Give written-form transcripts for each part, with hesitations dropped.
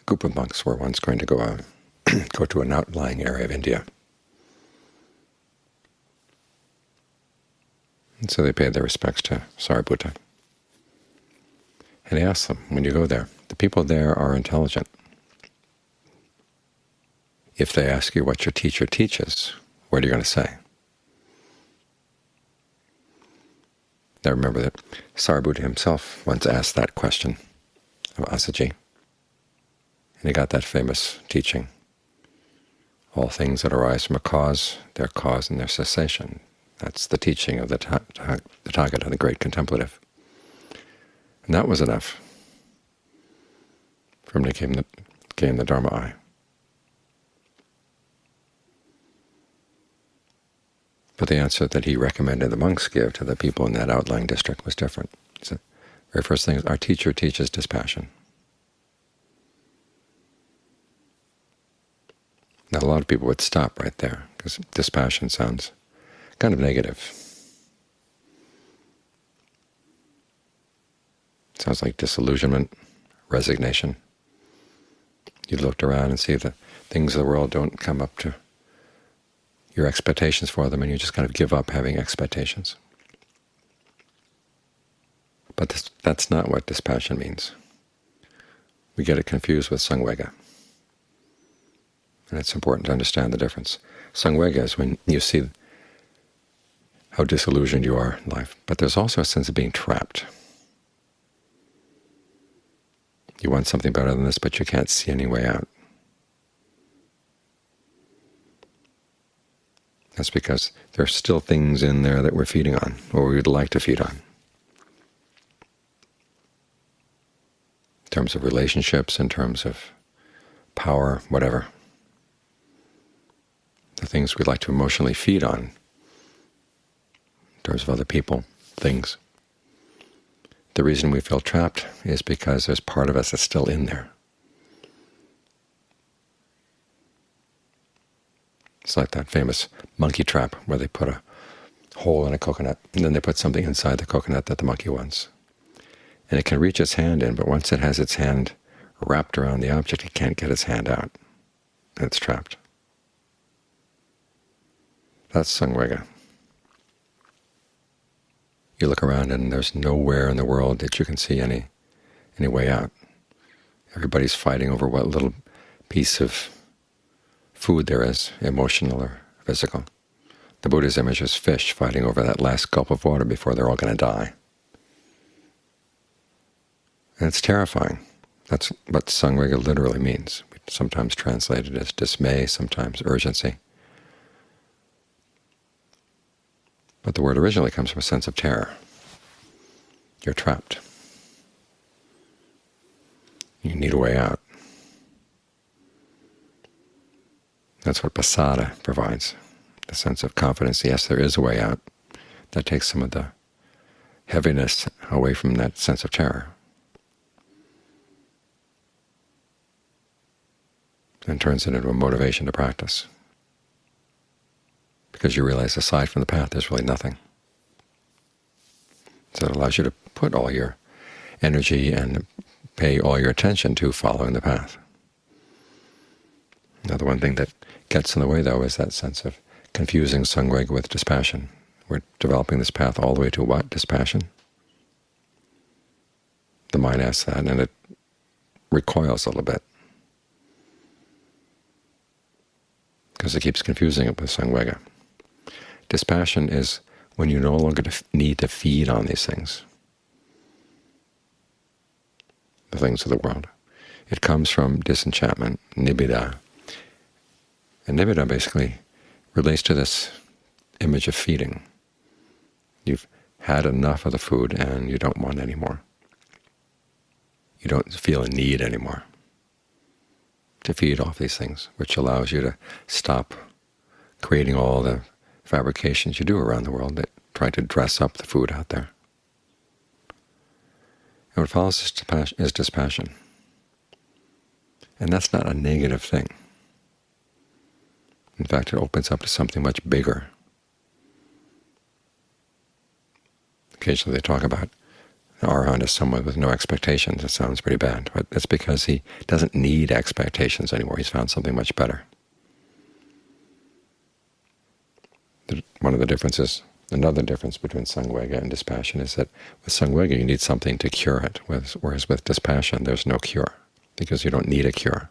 group of monks were once going to go go to an outlying area of India. And so they paid their respects to Sariputta. And he asked them, when you go there, the people there are intelligent. If they ask you what your teacher teaches, what are you going to say? Now remember that Sariputta himself once asked that question of Assaji, and he got that famous teaching, all things that arise from a cause, their cause and their cessation. That's the teaching of the Tathagata, the great contemplative. And that was enough for him to gain the Dharma eye. But the answer that he recommended the monks give to the people in that outlying district was different. He said, the very first thing is, our teacher teaches dispassion. Now, a lot of people would stop right there, because dispassion sounds kind of negative. It sounds like disillusionment, resignation. You looked around and see that things of the world don't come up to your expectations for them, and you just kind of give up having expectations. But that's not what dispassion means. We get it confused with Samvega. And it's important to understand the difference. Samvega is when you see how disillusioned you are in life, but there's also a sense of being trapped. You want something better than this, but you can't see any way out. That's because there are still things in there that we're feeding on, or we would like to feed on. In terms of relationships, in terms of power, whatever. The things we'd like to emotionally feed on, in terms of other people, things. The reason we feel trapped is because there's part of us that's still in there. It's like that famous monkey trap where they put a hole in a coconut, and then they put something inside the coconut that the monkey wants. And it can reach its hand in, but once it has its hand wrapped around the object, it can't get its hand out, and it's trapped. That's Samvega. You look around and there's nowhere in the world that you can see any way out. Everybody's fighting over what little piece of food there is, emotional or physical. The Buddha's image is fish fighting over that last gulp of water before they're all going to die. And it's terrifying. That's what Samvega literally means. We sometimes translate it as dismay, sometimes urgency. But the word originally comes from a sense of terror. You're trapped. You need a way out. That's what pasada provides, the sense of confidence. Yes, there is a way out. That takes some of the heaviness away from that sense of terror. And turns it into a motivation to practice. Because you realize aside from the path, there's really nothing. So it allows you to put all your energy and pay all your attention to following the path. Now, the one thing that gets in the way, though, is that sense of confusing Samvega with dispassion. We're developing this path all the way to what? Dispassion? The mind asks that, and it recoils a little bit, because it keeps confusing it with Samvega. Dispassion is when you no longer need to feed on these things, the things of the world. It comes from disenchantment, nibbida. And nibbida basically relates to this image of feeding. You've had enough of the food and you don't want any more. You don't feel a need anymore to feed off these things, which allows you to stop creating all the fabrications you do around the world that try to dress up the food out there. And what follows is dispassion. And that's not a negative thing. In fact, it opens up to something much bigger. Occasionally they talk about An arahant is someone with no expectations. It sounds pretty bad, but it's because he doesn't need expectations anymore. He's found something much better. One of the differences, another difference between Samvega and Dispassion is that with Samvega you need something to cure it, whereas with Dispassion there's no cure, because you don't need a cure.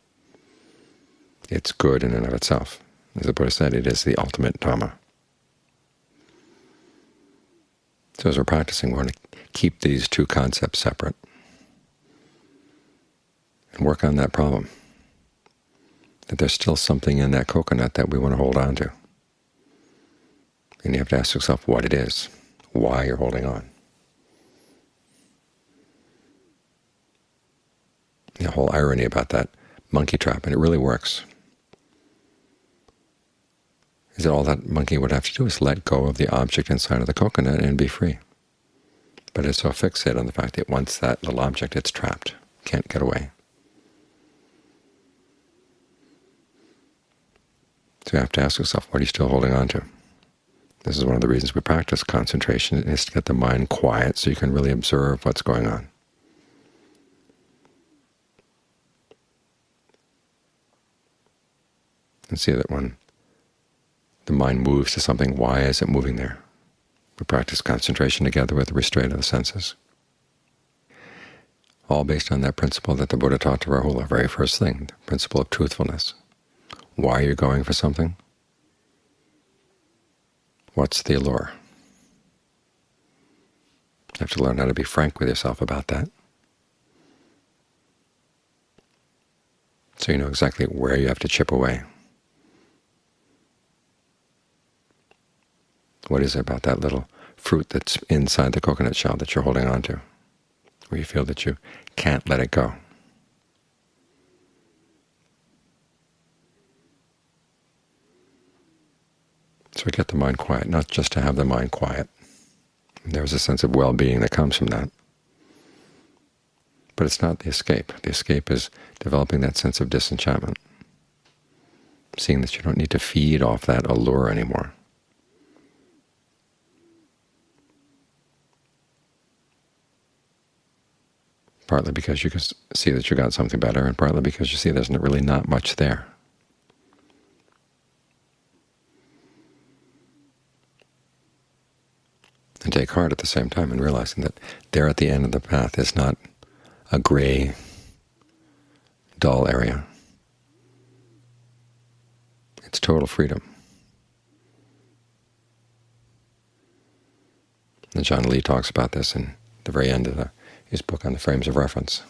It's good in and of itself. As the Buddha said, it is the ultimate Dhamma. So as we're practicing, we want to keep these two concepts separate and work on that problem, that there's still something in that coconut that we want to hold on to. And you have to ask yourself what it is, why you're holding on. The whole irony about that monkey trap, and it really works, is that all that monkey would have to do is let go of the object inside of the coconut and be free. But it's so fixated on the fact that once that little object, it's trapped, can't get away. So you have to ask yourself, what are you still holding on to? This is one of the reasons we practice concentration, is to get the mind quiet so you can really observe what's going on. And see that when the mind moves to something, why is it moving there? We practice concentration together with the restraint of the senses. All based on that principle that the Buddha taught to Rahula, very first thing, the principle of truthfulness. Why are you going for something? What's the allure? You have to learn how to be frank with yourself about that, so you know exactly where you have to chip away. What is it about that little fruit that's inside the coconut shell that you're holding on to, where you feel that you can't let it go? So we get the mind quiet, not just to have the mind quiet. There's a sense of well-being that comes from that. But it's not the escape. The escape is developing that sense of disenchantment, seeing that you don't need to feed off that allure anymore. Partly because you can see that you got something better, and partly because you see there's really not much there. And take heart at the same time in realizing that there at the end of the path is not a gray, dull area. It's total freedom. And John Lee talks about this in the very end of his book on the frames of reference,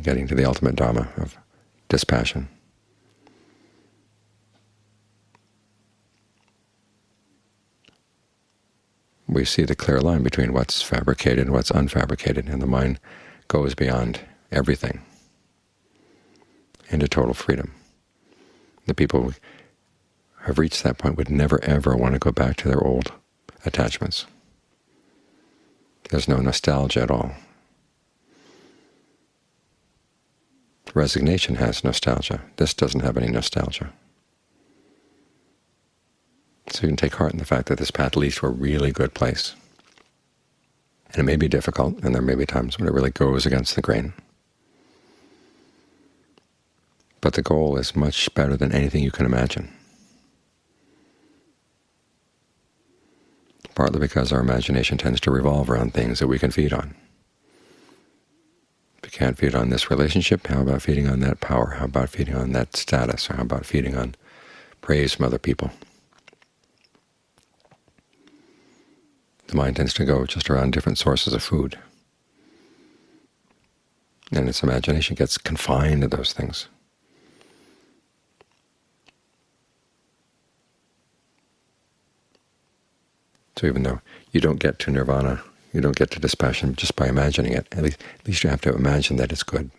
getting to the ultimate Dhamma of dispassion. We see the clear line between what's fabricated and what's unfabricated, and the mind goes beyond everything into total freedom. The people who have reached that point would never, ever want to go back to their old attachments. There's no nostalgia at all. Resignation has nostalgia. This doesn't have any nostalgia. So you can take heart in the fact that this path leads to a really good place. And it may be difficult, and there may be times when it really goes against the grain. But the goal is much better than anything you can imagine. Partly because our imagination tends to revolve around things that we can feed on. If you can't feed on this relationship, how about feeding on that power? How about feeding on that status? Or how about feeding on praise from other people? The mind tends to go just around different sources of food, and its imagination gets confined to those things. So even though you don't get to nirvana, you don't get to dispassion just by imagining it, at least you have to imagine that it's good,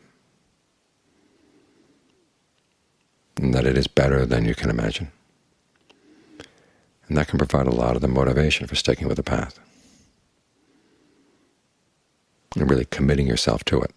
and that it is better than you can imagine. And that can provide a lot of the motivation for sticking with the path and really committing yourself to it.